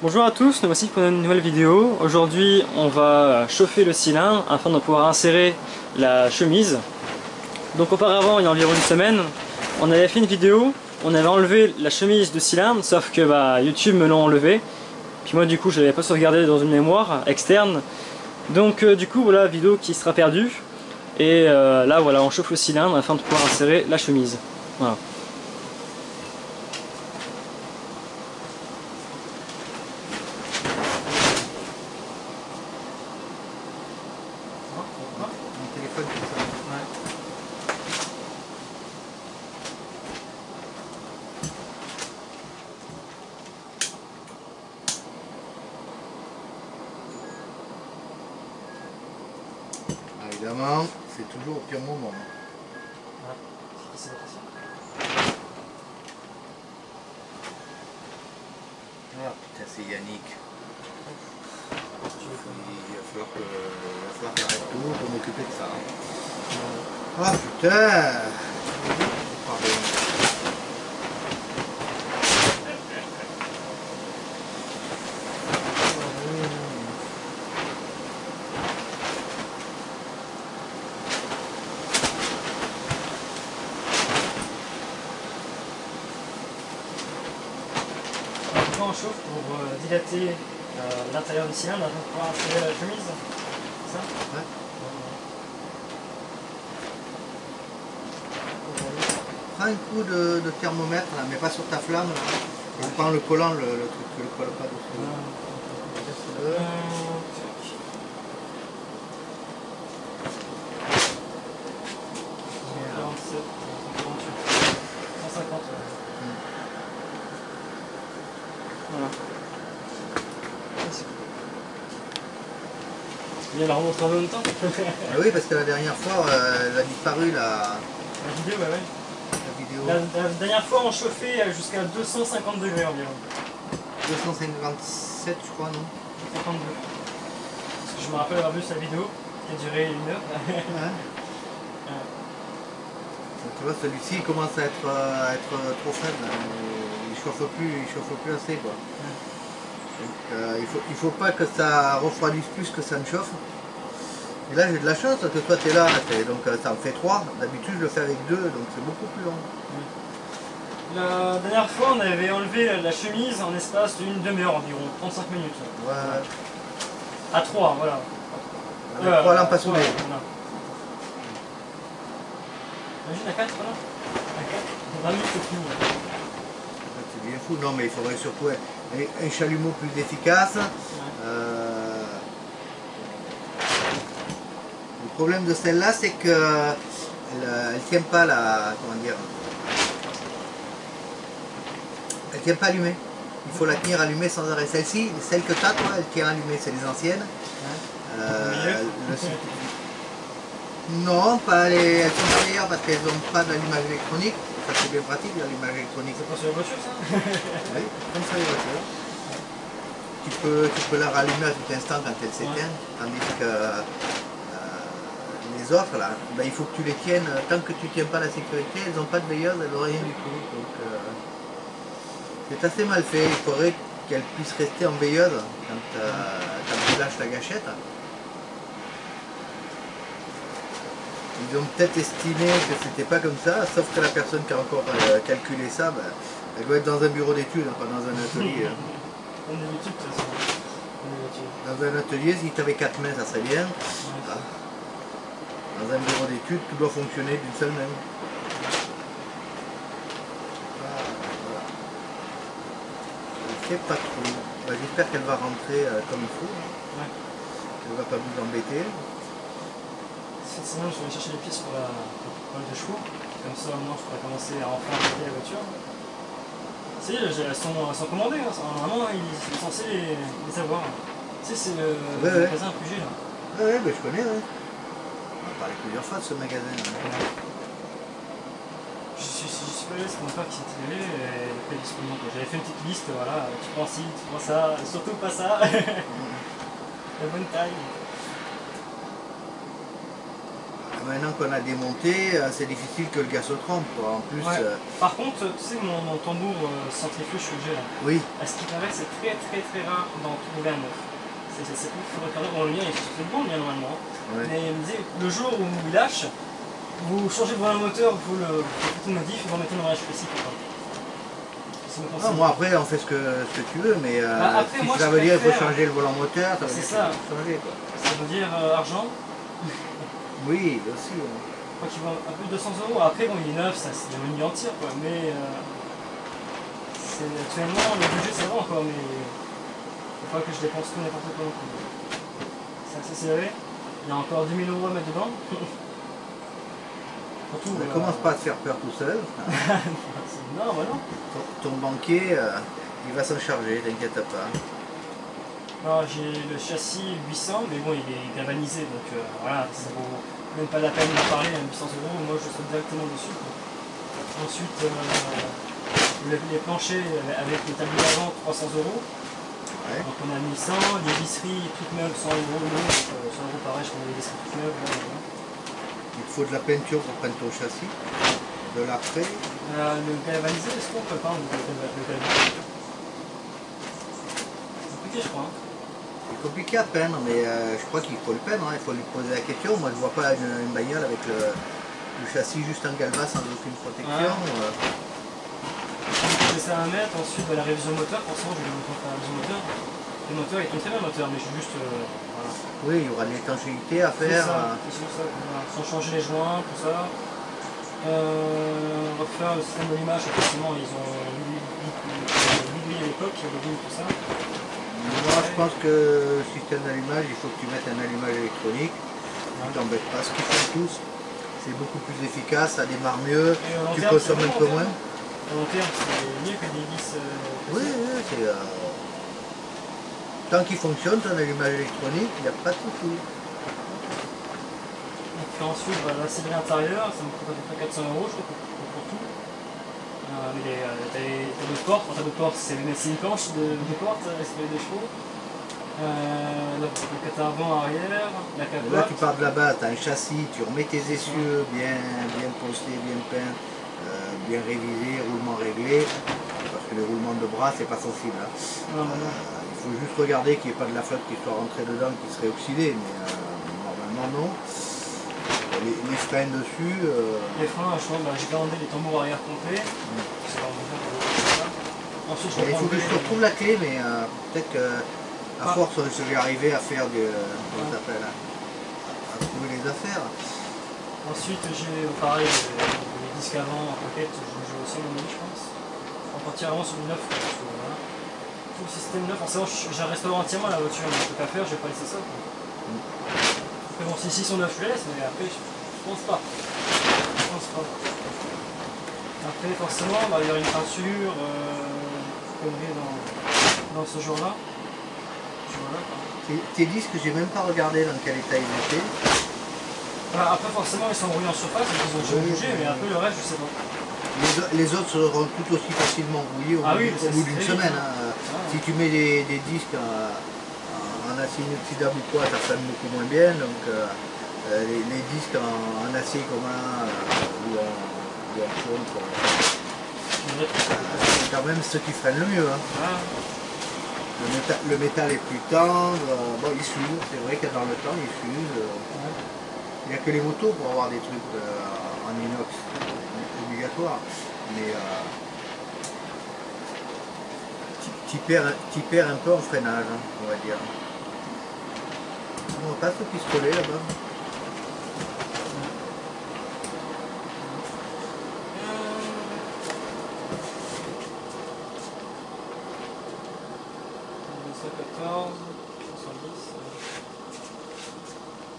Bonjour à tous, nous voici pour une nouvelle vidéo. Aujourd'hui on va chauffer le cylindre afin de pouvoir insérer la chemise. Donc auparavant, il y a environ une semaine, on avait fait une vidéo, on avait enlevé la chemise du cylindre, sauf que YouTube me l'a enlevé. Puis moi du coup je l'avais pas sauvegardé dans une mémoire externe. Donc du coup voilà, vidéo qui sera perdue. Et là voilà, on chauffe le cylindre afin de pouvoir insérer la chemise. Voilà. Mon téléphone qui sonne. Ouais. Évidemment, c'est toujours au pire moment. Ah putain, c'est Yannick. Il va falloir faire un tour pour m'occuper de ça. Ah putain. Pardon. Pourquoi on chauffe pour dilater l'intérieur du cylindre afin de pouvoir insérer la chemise? C'est ça? Ouais. Prends un coup de thermomètre là, mais pas sur ta flamme là. Et prends le collant, le truc, tu le colles pas dessus. Casse-le. Voilà. Il la remontre en même temps. Ah oui, parce que la dernière fois, elle a disparu la La vidéo, ouais. vidéo. La dernière fois, on chauffait jusqu'à 250 degrés environ. 257, je crois, non? 52. Parce que je me rappelle avoir vu sa vidéo qui a duré 1 heure. Ouais. Donc, tu vois, celui-ci il commence à être trop faible. Hein. Il chauffe plus assez, quoi. Donc, il faut pas que ça refroidisse plus que ça ne chauffe. Et là, j'ai de la chance parce que toi, tu es là, donc ça me fait 3. D'habitude, je le fais avec 2, donc c'est beaucoup plus long. La dernière fois, on avait enlevé la chemise en espace d'une demi-heure environ, 35 minutes. Ouais. À 3, voilà. Avec 3 lampes à souder. Voilà. Imagine à 4, voilà. À 4, 20 minutes, c'est fini. C'est bien fou. Non, mais il faudrait surtout un chalumeau plus efficace. Le problème de celle-là, c'est que elle tient pas la, comment dire, elle tient pas allumée. Il faut la tenir allumée sans arrêt. Celle-ci, celle que tu as, toi, elle tient allumée. C'est les anciennes. Non, pas elles sont pas meilleures parce qu'elles n'ont pas d'allumage électronique. Ça c'est bien pratique, l'allumage électronique. C'est pas sur la voiture, ça? Oui, comme ça les voitures. Tu peux la rallumer à tout instant quand elle s'éteint, tandis que les autres, là, ben, il faut que tu les tiennes, tant que tu ne tiens pas la sécurité, elles n'ont pas de veilleuse, elles n'ont rien du tout. Donc c'est assez mal fait, il faudrait qu'elles puissent rester en veilleuse quand tu lâches la gâchette. Ils ont peut-être estimé que c'était pas comme ça, sauf que la personne qui a encore calculé ça, ben, elle doit être dans un bureau d'études, pas dans un atelier. On est d'études, de toute façon. Dans un atelier, si tu avais 4 mains, ça serait bien. Ouais. Dans un bureau d'études, tout doit fonctionner d'une seule main. Voilà. Je ne sais pas trop. Ben, j'espère qu'elle va rentrer comme il faut. Ouais. Elle ne va pas vous embêter. Sinon, je vais aller chercher les pièces pour la de chevaux. Comme ça, au moins, je pourrais commencer à enfin arrêter la voiture. Si, elles sont commandées. Hein. Normalement, ils sont censés les avoir. Tu sais, c'est le magasin Puget, là. Ouais, ben, je connais. Ouais. On a parlé plusieurs fois de ce magasin. Hein. Je suis pas allé, c'est mon père qui s'est levé et il a fait disponible. J'avais fait une petite liste, voilà, tu prends ci, tu prends ça, surtout pas ça. La bonne taille. maintenant qu'on a démonté, c'est difficile que le gars se trompe, quoi. En plus, Ouais. Par contre, tu sais, mon tambour centrifuge que j'ai là, oui, à ce qui paraît, c'est très rare d'en trouver un neuf. C'est tout, il faudrait faire. Bon, le mien, il fait bon, le mien, normalement. ouais. Mais il me dit, le jour où il lâche, vous changez de un moteur, vous le faites une modif et vous remettez dans la HPC. Ah, moi après on fait ce que tu veux, mais après, si moi, ça je veut dire qu'il faut préfère- changer le volant moteur, ça veut C'est dire ça. qu'il faut changer, quoi. Ça veut dire argent. Oui, aussi. Ouais. Je crois qu'il vaut un peu 200 euros. Après, bon, il est neuf, ça c'est une nuit entière, quoi. Mais actuellement, le budget c'est bon encore, mais il faut pas que je dépense tout n'importe quoi non plus. C'est assez serré. Il y a encore 10 000 euros à mettre dedans. Surtout, Ne commence pas à te faire peur tout seul. non, bah non. Ton banquier, il va s'en charger, t'inquiète pas. Alors, j'ai le châssis 800, mais bon, il est galvanisé, donc voilà, ça vaut même pas la peine d'en parler, à 800 euros, moi je saute directement dessus, quoi. Ensuite, les planchers avec les tabliers avant, 300 euros. Ouais. Donc on a 1100, les visseries toutes neuves, 100 euros, 100 euros pareil, je prends les visseries toutes neuves. Voilà. Il te faut de la peinture pour peindre ton châssis, de l'après. Le galvanisé, est-ce qu'on peut pas le galvaniser? C'est compliqué, je crois. Hein. C'est compliqué à peindre, mais je crois qu'il faut le peindre, hein. Il faut lui poser la question. Moi je vois pas une bagnole avec le châssis juste en galva sans aucune protection. Je fais ça à mettre, ensuite la révision moteur, forcément je vais faire la révision moteur. Le moteur est un très bien moteur, mais je suis juste. Voilà. Oui, il y aura de l'étanchéité à faire. C'est ça, voilà. Sans changer les joints, tout ça. Refaire le système d'allumage, effectivement, ils ont à l'époque, il y avait tout ça. Moi je pense que le système d'allumage, il faut que tu mettes un allumage électronique. Ne t'embête pas, ce qu'ils font tous, c'est beaucoup plus efficace, ça démarre mieux, tu consommes un peu moins. À long terme, c'est mieux que des vis. Oui, c'est. Tant qu'il fonctionne, ton allumage électronique, il n'y a pas de souci. Ensuite, la cylindrée intérieure, ça me coûte à peu près 400 euros, je crois, pour tout. Mais t'as d'autres portes, c'est une planche de porte, c'est des chevaux. Le avant, arrière, la capote. Là, tu pars de la base, tu as un châssis, tu remets tes essieux bien postés, bien peints, bien révisés, roulement réglé. Parce que les roulements de bras, c'est pas sensible. Hein. Non. Il faut juste regarder qu'il n'y ait pas de la flotte qui soit rentrée dedans, qui serait oxydée, mais normalement non. Les freins dessus. Les freins, j'ai commandé les tambours arrière complets. Ensuite, il faut que je te retrouve la clé, mais peut-être qu'à force, je vais arriver à faire comment ça s'appelle, à trouver les affaires. Ensuite, j'ai pareil, les disques avant en pocket, je aussi mon avis, je pense. On partira vraiment sur du neuf. Voilà. Tout le système neuf, forcément, j'ai restauré entièrement la voiture, mais je peux pas faire, je vais pas laisser ça. Après, bon, si ici sont neufs, je les laisse, mais après, je pense pas. Après, forcément, il y aura une peinture, connerie dans ce genre-là. Voilà, tes disques, j'ai même pas regardé dans quel état ils étaient. Voilà, après, forcément, ils sont rouillés en surface, donc ils ont déjà bougé, mais après, le reste, je sais pas. Les autres seront tout aussi facilement rouillés au bout d'une semaine. Hein. Si tu mets des disques en acier inoxydable ou quoi, ça sonne beaucoup moins bien. Donc les disques en acier commun ou en fonte, c'est quand même ceux qui freinent le mieux. Hein. Le métal est plus tendre, bon il s'use, c'est vrai que dans le temps il s'use. Il n'y a que les motos pour avoir des trucs en inox obligatoires. Mais tu perds un peu en freinage, hein, on va dire. On passe au pistolet là-bas.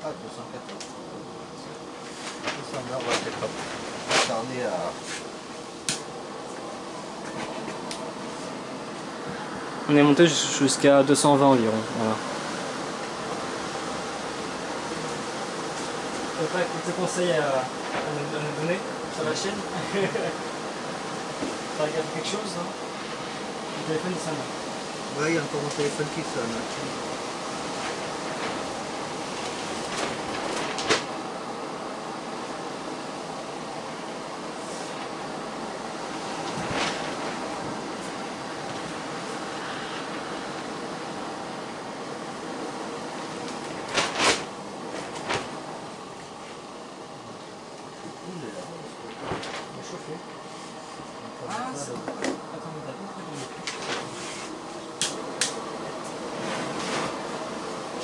Ah, 214. Ça, on va peut-être pas tarder à... On est monté jusqu'à 220 environ. Voilà. Je te conseille à nous donner sur la chaîne. T'as regardé quelque chose, non? Le téléphone il sonne. Ouais, il y a encore mon téléphone qui sonne.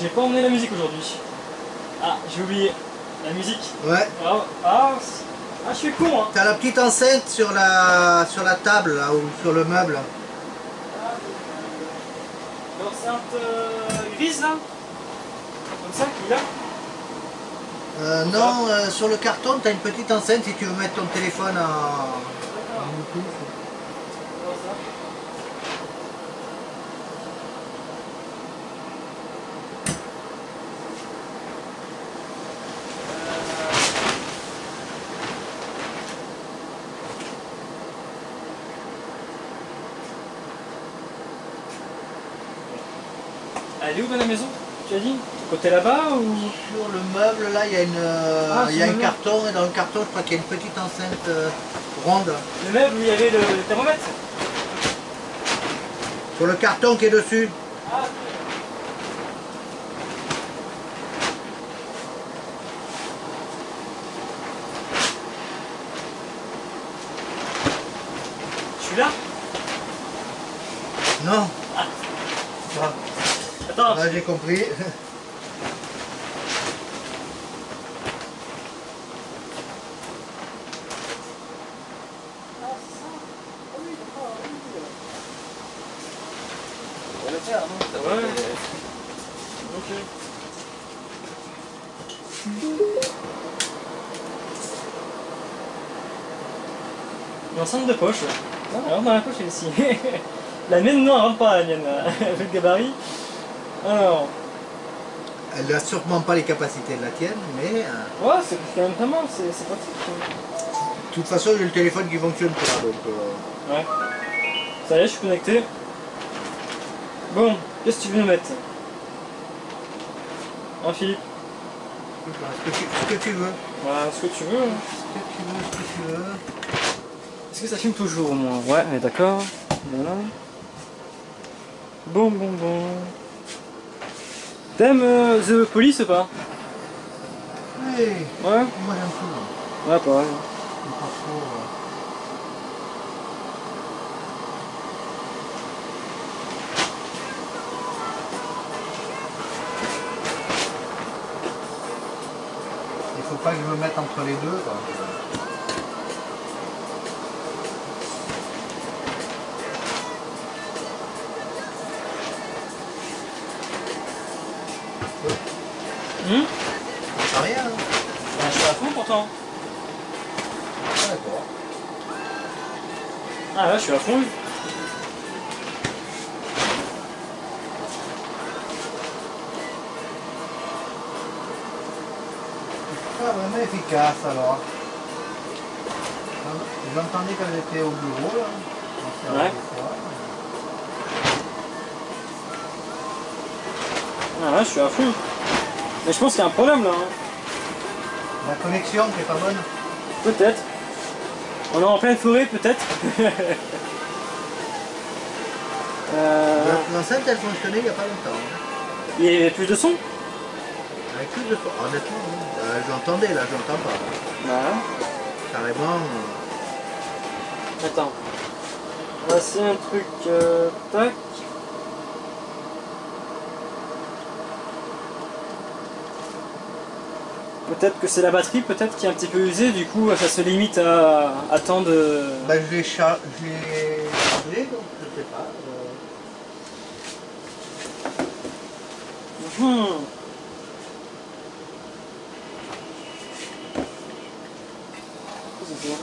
J'ai pas emmené la musique aujourd'hui. Ah, j'ai oublié. La musique. Ouais. Je suis con, hein. T'as la petite enceinte sur la table là, ou sur le meuble. L'enceinte grise là. Comme ça, qui est là. Non, sur le carton, t'as une petite enceinte si tu veux mettre ton téléphone en Bluetooth. Elle est où dans la maison? Tu as dit? Côté là-bas ou? Sur le meuble là, il y a, un carton et dans le carton, je crois qu'il y a une petite enceinte ronde. Le meuble où il y avait le thermomètre? Sur le carton qui est dessus. Ah. Je suis là? Non. Ah. Ah. Attends. Ah, j'ai compris. Ouais. Ok. L'enceinte de poche. Non, elle rentre dans la poche elle ici. La mienne, non, elle rentre pas la mienne. Avec le gabarit. Alors. Elle n'a sûrement pas les capacités de la tienne, mais... Ouais, c'est quand même vraiment, c'est pratique. De toute façon, j'ai le téléphone qui fonctionne pas, donc... Ouais. Ça y est, je suis connecté. Bon, qu'est-ce que tu veux nous mettre? Hein, Philippe? Ce que tu veux. Ouais, ce que tu veux. Ce que tu veux. Est-ce que ça filme toujours au moins? Ouais, mais d'accord. Voilà. Bon. T'aimes The Police ou pas? Oui. Ouais. Moi j'aime tout. Ouais, pareil. Pas trop, Il faut pas que je me mette entre les deux, quoi. Ça rien, hein. Je suis à fond pourtant. Ah, d'accord. Ah ouais, je suis à fond. Pas vraiment efficace alors. J'entendais quand j'étais au bureau là. Ouais. Ah ouais, je suis à fond. Mais je pense qu'il y a un problème là. Hein. La connexion qui est pas bonne. Peut-être. On est en pleine forêt, peut-être. L'enceinte elle fonctionnait il n'y a pas longtemps. Hein. Il y avait plus de son? Avec plus de son. Honnêtement, oui. J'entendais là, j'entends pas. Ouais. Carrément. Attends. Voici un truc. Tac. Peut-être que c'est la batterie peut-être qui est un petit peu usée, du coup ça se limite à tant de... Bah, je l'ai chargé, donc je sais pas. C'est ça.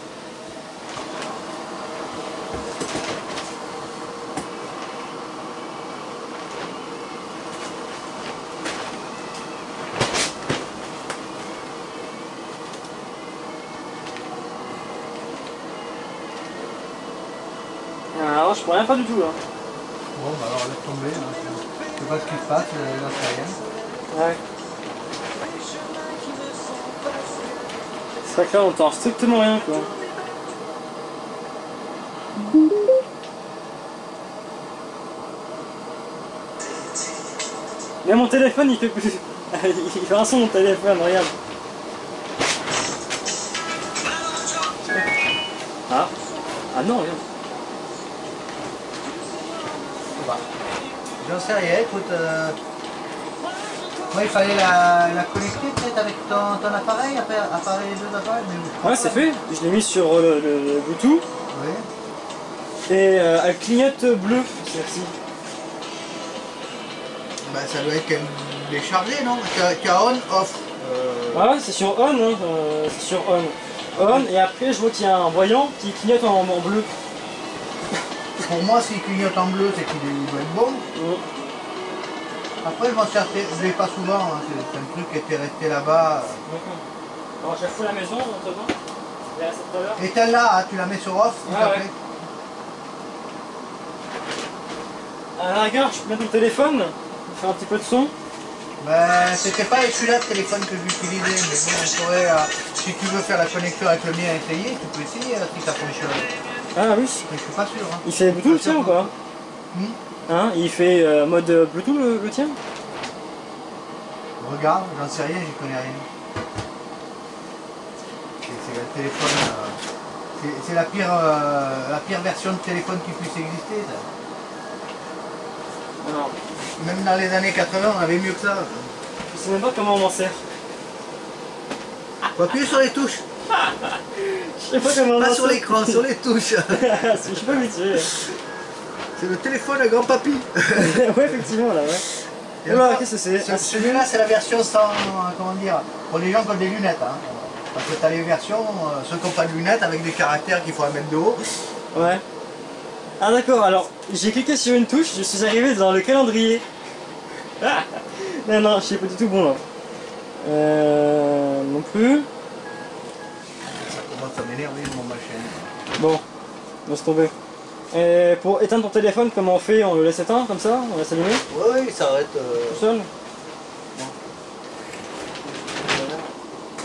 Alors je peux rien faire du tout là. Bon bah alors laisse tomber, hein. Je sais pas ce qui se passe, j'en sais rien. Ouais. C'est vrai que là on entend strictement rien quoi. Mais mon téléphone il fait plus. Il fait un son mon téléphone, regarde. Ah. Ah non, regarde. Bah, j'en sais rien, écoute. Ouais, il fallait la connecter peut-être avec ton appareil, appareil les deux appareils. Mais Ouais, c'est fait. Je l'ai mis sur le Bluetooth. Oui. Et elle clignote bleu, celle-ci. Bah, ça doit être qu'elle est chargée, non? Tu as on, off. Ah ouais, c'est sur on, hein, c'est sur on. On, et après je vois qu'il y a un voyant qui clignote en bleu. Pour moi, s'il clignote en bleu, c'est qu'il doit être bon. Après, je m'en sers, je l'ai pas souvent, hein. C'est un truc qui était resté là-bas. Alors j'ai fou la maison, maintenant. Il y a cette tout à l'heure. Éteins-la, hein, tu la mets sur off, s'il te plaît. À la rigueur, je peux mettre mon téléphone, faire un petit peu de son. Ben, c'était pas celui-là le téléphone que j'utilisais, mais bon, on pourrait, si tu veux faire la connexion avec le mien et essayer, tu peux essayer si ça fonctionne. Ah oui. Mais je suis pas sûr. Hein. Il fait Bluetooth le tien ou pas? Hein? Il fait mode Bluetooth le tien? Regarde, j'en sais rien, j'y connais rien. C'est le téléphone, c'est la pire version de téléphone qui puisse exister. Ça. Alors, même dans les années 80, on avait mieux que ça. je sais même pas comment on m'en sert. Faut appuyer sur les touches. Je sais pas comment on m'en Pas sert. sur l'écran, sur les touches. Je suis pas habitué. C'est le téléphone à grand-papy. Ouais, effectivement, là, ouais. Et alors, qu'est-ce que c'est? Celui-là, c'est la version sans, comment dire, pour les gens qui ont des lunettes. Hein. Parce que tu as les versions, ceux qui n'ont pas de lunettes, avec des caractères qu'il faut mettre de haut. Ouais. Ah d'accord, alors j'ai cliqué sur une touche, je suis arrivé dans le calendrier. Ah non, je suis pas du tout bon là. Non plus. Ça commence à m'énerver mon machin. Bon, laisse tomber. Et pour éteindre ton téléphone, comment on fait? On le laisse éteindre comme ça? On laisse allumer? Oui, ça arrête. Tout seul?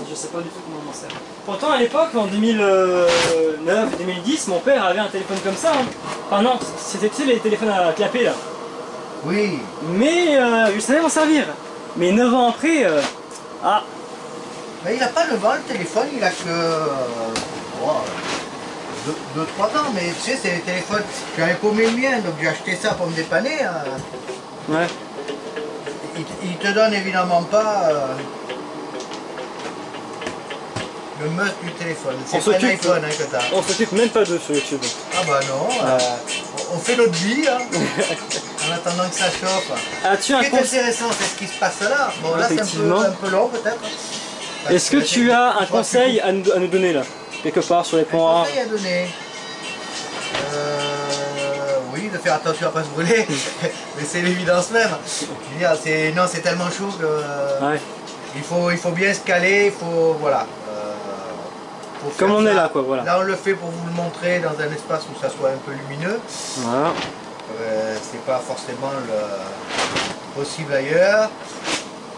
Je sais pas du tout comment on m'en sert. Pourtant à l'époque, en 2009-2010, mon père avait un téléphone comme ça. Hein. Enfin non, c'était les téléphones à clapper là. Oui. Mais je savais m'en servir. Mais 9 ans après, ah. Mais il n'a pas 9 ans le téléphone, il a que 2-3 ans, mais tu sais, c'est les téléphones. J'avais paumé le mien, donc j'ai acheté ça pour me dépanner. Hein. Ouais. Il te donne évidemment pas le must du téléphone. C'est pas un iPhone hein, que t'as. On s'occupe même pas d'eux sur YouTube. Ah bah non, on fait notre vie hein, en attendant que ça chauffe. As-tu Ce qui est intéressant, c'est ce qui se passe là. Bon là c'est un peu long peut-être. Est-ce que tu as un conseil à nous donner là? Quelque part sur les points rares? Un conseil à donner oui, de faire attention à ne pas se brûler. Mais c'est l'évidence même. Je veux dire, non, c'est tellement chaud que ouais. il faut bien se caler, il faut voilà. Comme on est là quoi, voilà. Là on le fait pour vous le montrer dans un espace où ça soit un peu lumineux. Voilà. C'est pas forcément possible ailleurs.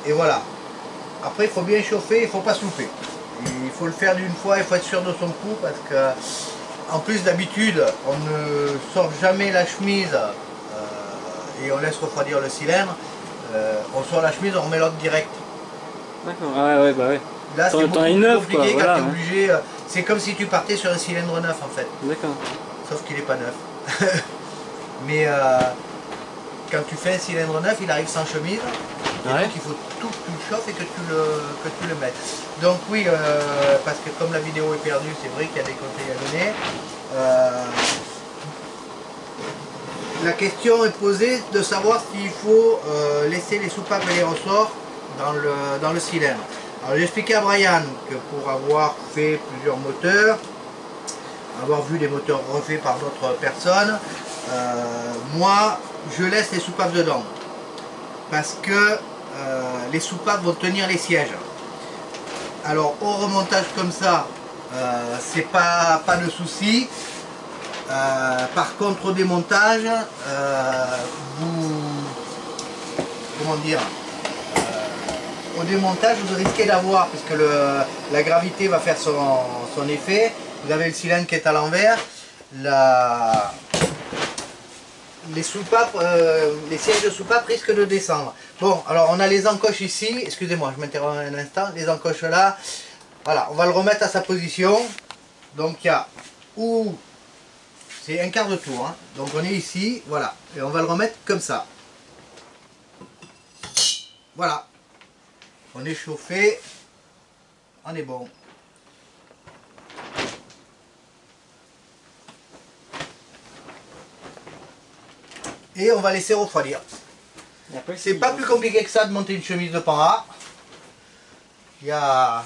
Et voilà. Après il faut bien chauffer, il ne faut pas se louper. Il faut le faire d'une fois, il faut être sûr de son coup parce que en plus d'habitude on ne sort jamais la chemise et on laisse refroidir le cylindre. On sort la chemise, on remet l'autre direct. D'accord, ouais, bah ouais. Là c'est beaucoup plus compliqué quoi, quand voilà, tu es obligé. C'est comme si tu partais sur un cylindre neuf en fait. D'accord. Sauf qu'il n'est pas neuf. Mais quand tu fais un cylindre neuf, il arrive sans chemise. Et donc il faut tout que tu le chauffes et que tu le mettes. Donc oui, parce que comme la vidéo est perdue, c'est vrai qu'il y a des conseils à donner. La question est posée de savoir s'il faut laisser les soupapes et les ressorts dans le cylindre. Alors j'ai expliqué à Brian que pour avoir fait plusieurs moteurs, avoir vu des moteurs refaits par d'autres personnes, moi je laisse les soupapes dedans. Parce que les soupapes vont tenir les sièges. Alors au remontage comme ça, c'est pas de souci. Par contre au démontage, comment dire, au démontage vous risquez d'avoir, puisque la gravité va faire son effet, vous avez le cylindre qui est à l'envers, les soupapes, les sièges de soupape risquent de descendre. Bon, alors on a les encoches ici, excusez-moi, je m'interromps un instant, les encoches là, voilà, on va le remettre à sa position. Donc il y a où c'est un quart de tour, hein. Donc on est ici, voilà, et on va le remettre comme ça. Voilà, On est chauffé, on est bon. Et on va laisser refroidir. C'est pas plus compliqué que ça de monter une chemise de Panhard. Il y a...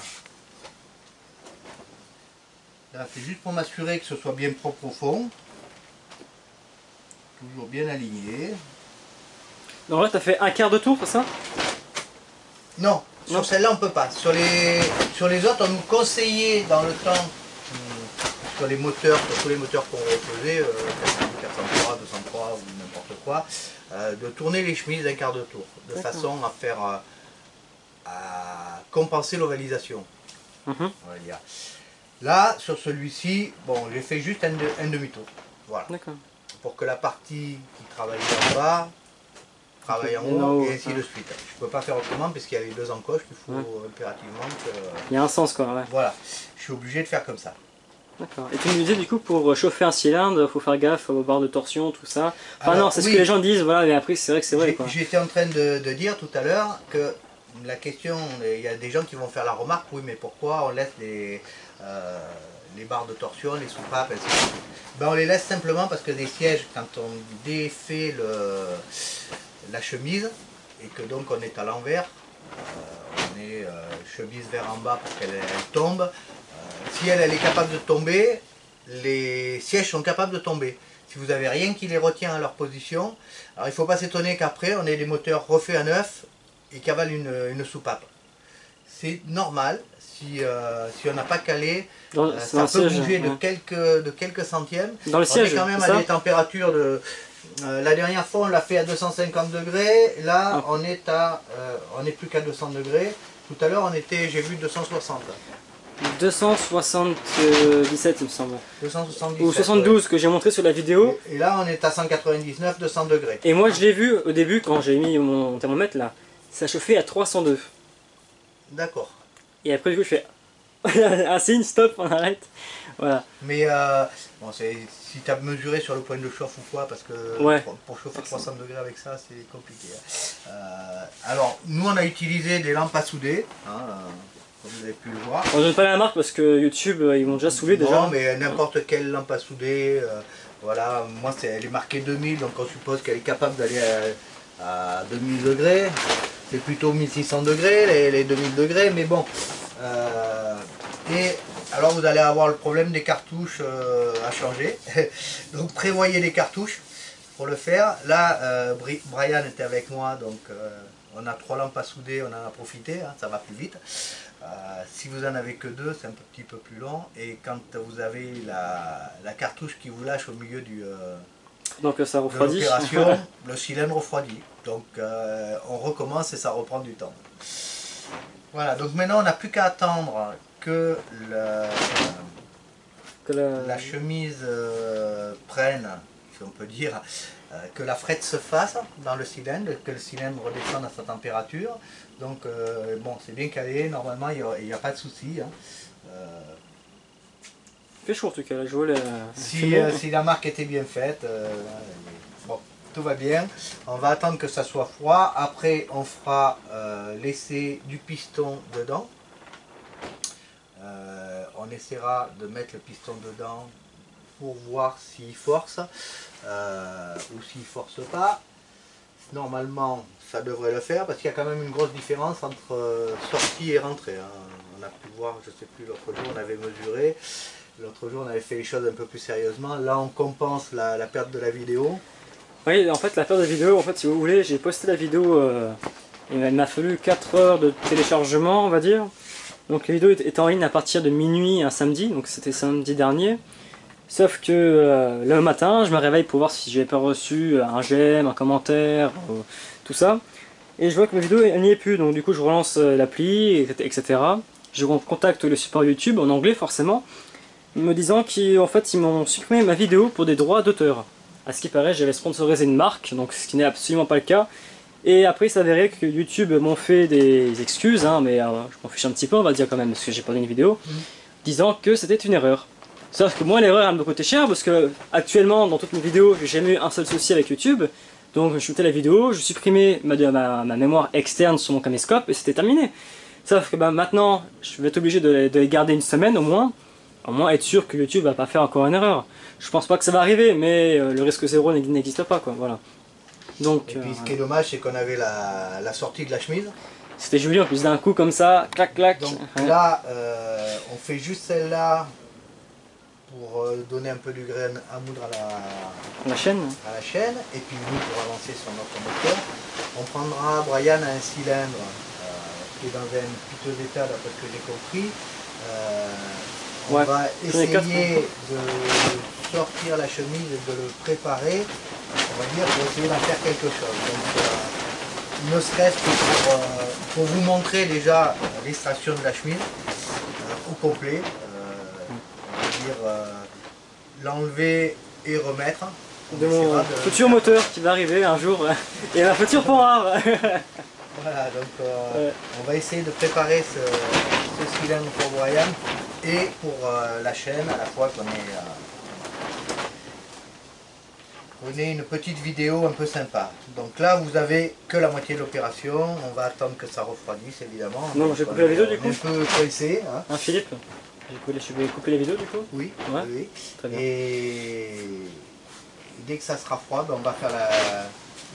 Là, c'est juste pour m'assurer que ce soit bien propre au fond. Toujours bien aligné. Donc là, tu as fait un quart de tour, c'est ça? Non, sur celle-là, on peut pas. Sur les autres, on nous conseillait dans le temps, sur les moteurs, sur tous les moteurs qu'on refaisait, 403, 203 ou n'importe quoi, de tourner les chemises d'un quart de tour, de façon à faire à compenser l'ovalisation. On va dire. Là, sur celui-ci, bon, j'ai fait juste un demi-tour. Voilà. Pour que la partie qui travaille en bas travaille en haut et ainsi de suite. Je ne peux pas faire autrement parce qu'il y a les deux encoches qu'il faut impérativement que... Il y a un sens quoi, ouais. Voilà, je suis obligé de faire comme ça. D'accord. Et tu me disais du coup pour chauffer un cylindre, il faut faire gaffe aux barres de torsion, tout ça. Enfin alors, non, c'est ce que les gens disent, voilà, mais après c'est vrai que c'est vrai quoi. J'étais en train de dire tout à l'heure que la question, il y a des gens qui vont faire la remarque, oui mais pourquoi on laisse les barres de torsion, les soupapes, etc. Ben, on les laisse simplement parce que des sièges, quand on défait la chemise et que donc on est à l'envers, on est chemise vers en bas pour qu'elle tombe. Si elle est capable de tomber, les sièges sont capables de tomber. Si vous n'avez rien qui les retient à leur position, alors il ne faut pas s'étonner qu'après on ait des moteurs refaits à neuf et qu'avalent une soupape. C'est normal, si on n'a pas calé, ça peut bouger de quelques centièmes. Dans le siège, on est quand même à des températures de... la dernière fois on l'a fait à 250 degrés, là on est plus qu'à 200 degrés. Tout à l'heure j'ai vu 260. 277 il me semble. 277, ou 72 que j'ai montré sur la vidéo. Et là on est à 199, 200 degrés. Et moi je l'ai vu au début quand j'ai mis mon thermomètre là, ça chauffait à 302. D'accord. Et après du coup je fais un signe, stop, on arrête. Voilà. Mais bon, si tu as mesuré sur le point de chauffe ou quoi, parce que pour chauffer 300 degrés avec ça c'est compliqué. Alors nous on a utilisé des lampes à souder. Comme vous avez pu le voir. On ne donne pas la marque parce que YouTube ils vont déjà souder déjà. Non mais n'importe quelle lampe à souder, voilà, moi elle est marquée 2000 donc on suppose qu'elle est capable d'aller à 2000 degrés. C'est plutôt 1600 degrés les 2000 degrés mais bon. Et alors vous allez avoir le problème des cartouches à changer. Donc prévoyez les cartouches pour le faire. Là Brian était avec moi donc on a 3 lampes à souder, on en a profité, ça va plus vite. Si vous en avez que 2, c'est un petit peu plus long. Et quand vous avez la cartouche qui vous lâche au milieu donc ça refroidit. de l'opération, le cylindre refroidit. Donc on recommence et ça reprend du temps. Voilà, donc maintenant on n'a plus qu'à attendre que la chemise prenne, si on peut dire, que la frette se fasse dans le cylindre, que le cylindre redescende à sa température. Donc bon, c'est bien calé, normalement il n'y a pas de souci. Il fait chaud en tout cas, là, je vois si la marque était bien faite, bon, tout va bien. On va attendre que ça soit froid. Après on fera l'essai du piston dedans. On essaiera de mettre le piston dedans pour voir s'il force ou s'il force pas. Normalement ça devrait le faire parce qu'il y a quand même une grosse différence entre sortie et rentrée. On a pu voir, je sais plus, l'autre jour on avait mesuré, l'autre jour on avait fait les choses un peu plus sérieusement. Là on compense la perte de la vidéo. Oui, en fait la perte de vidéo, en fait si vous voulez, j'ai posté la vidéo, il m'a fallu 4 heures de téléchargement on va dire. Donc la vidéo est en ligne à partir de minuit un samedi, donc c'était samedi dernier. Sauf que le matin, je me réveille pour voir si j'avais pas reçu un j'aime, un commentaire, tout ça. Et je vois que ma vidéo elle n'y est plus, donc du coup je relance l'appli, etc. Je contacte le support YouTube, en anglais forcément, me disant qu'en fait ils m'ont supprimé ma vidéo pour des droits d'auteur. À ce qui paraît, j'avais sponsorisé une marque, donc ce qui n'est absolument pas le cas. Et après il s'avérait que YouTube m'ont fait des excuses, mais je m'en fiche un petit peu on va dire quand même, parce que j'ai pas donné une vidéo, disant que c'était une erreur. Sauf que moi l'erreur elle me coûtait cher parce que actuellement dans toutes mes vidéos j'ai jamais eu un seul souci avec YouTube. Donc je shootais la vidéo, je supprimais ma mémoire externe sur mon caméscope et c'était terminé. Sauf que maintenant, je vais être obligé de les garder une semaine au moins être sûr que YouTube va pas faire encore une erreur. Je pense pas que ça va arriver, mais le risque zéro n'existe pas, quoi. Voilà. Donc, et puis ce qui est dommage, c'est qu'on avait la sortie de la chemise. C'était joli en plus d'un coup comme ça, clac clac. Donc là, on fait juste celle-là pour donner un peu du grain à moudre la chaîne. Et puis nous pour avancer sur notre moteur. On prendra, Brian a un cylindre qui est dans un piteux état d'après ce que j'ai compris. On va essayer de sortir la chemise et de le préparer, on va dire, pour essayer d'en faire quelque chose. Donc, ne serait-ce que pour vous montrer déjà l'extraction de la chemise au complet, on va dire l'enlever et remettre. De mon futur moteur qui va arriver un jour, et ma future Panhard. Voilà, donc on va essayer de préparer ce cylindre pour Brian et pour la chaîne à la fois qu'on ait une petite vidéo un peu sympa. Donc là vous avez que la moitié de l'opération, on va attendre que ça refroidisse évidemment. Non, j'ai coupé la vidéo du coup. Un peu pressé. Hein. Philippe, je vais couper la vidéo du coup. Oui, ouais. Oui. Très bien. Et dès que ça sera froid, on va faire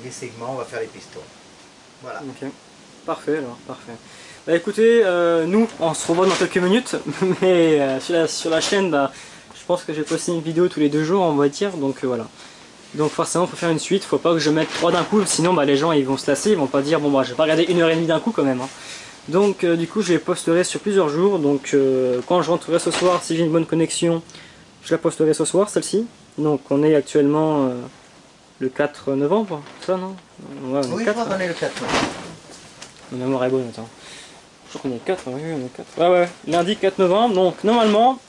les segments, on va faire les pistons. Voilà. Ok, parfait alors, parfait. Bah écoutez, nous on se revoit dans quelques minutes, mais sur la chaîne, bah, je pense que je vais poster une vidéo tous les 2 jours on va dire, donc voilà. Donc forcément il faut faire une suite, faut pas que je mette 3 d'un coup, sinon bah, les gens ils vont se lasser, ils vont pas dire bon bah je vais pas regarder 1h30 d'un coup quand même. Hein. Donc du coup je les posterai sur plusieurs jours, donc quand je rentrerai ce soir, si j'ai une bonne connexion, je la posterai ce soir celle-ci. Donc on est actuellement le 4 novembre, ça non? Ouais, on est oui, 4, je crois qu'on est le 4 novembre. Ma mémoire est bonne, attends. Je crois qu'on est 4, oui, on est 4. Ouais, ouais, lundi 4 novembre, donc normalement,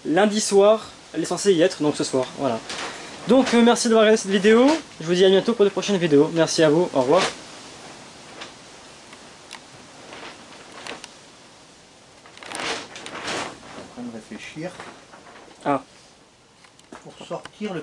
lundi soir, elle est censée y être, donc ce soir, voilà. Donc merci d'avoir regardé cette vidéo, je vous dis à bientôt pour de prochaines vidéos. Merci à vous, au revoir. En train de réfléchir. Ah. Pour sortir le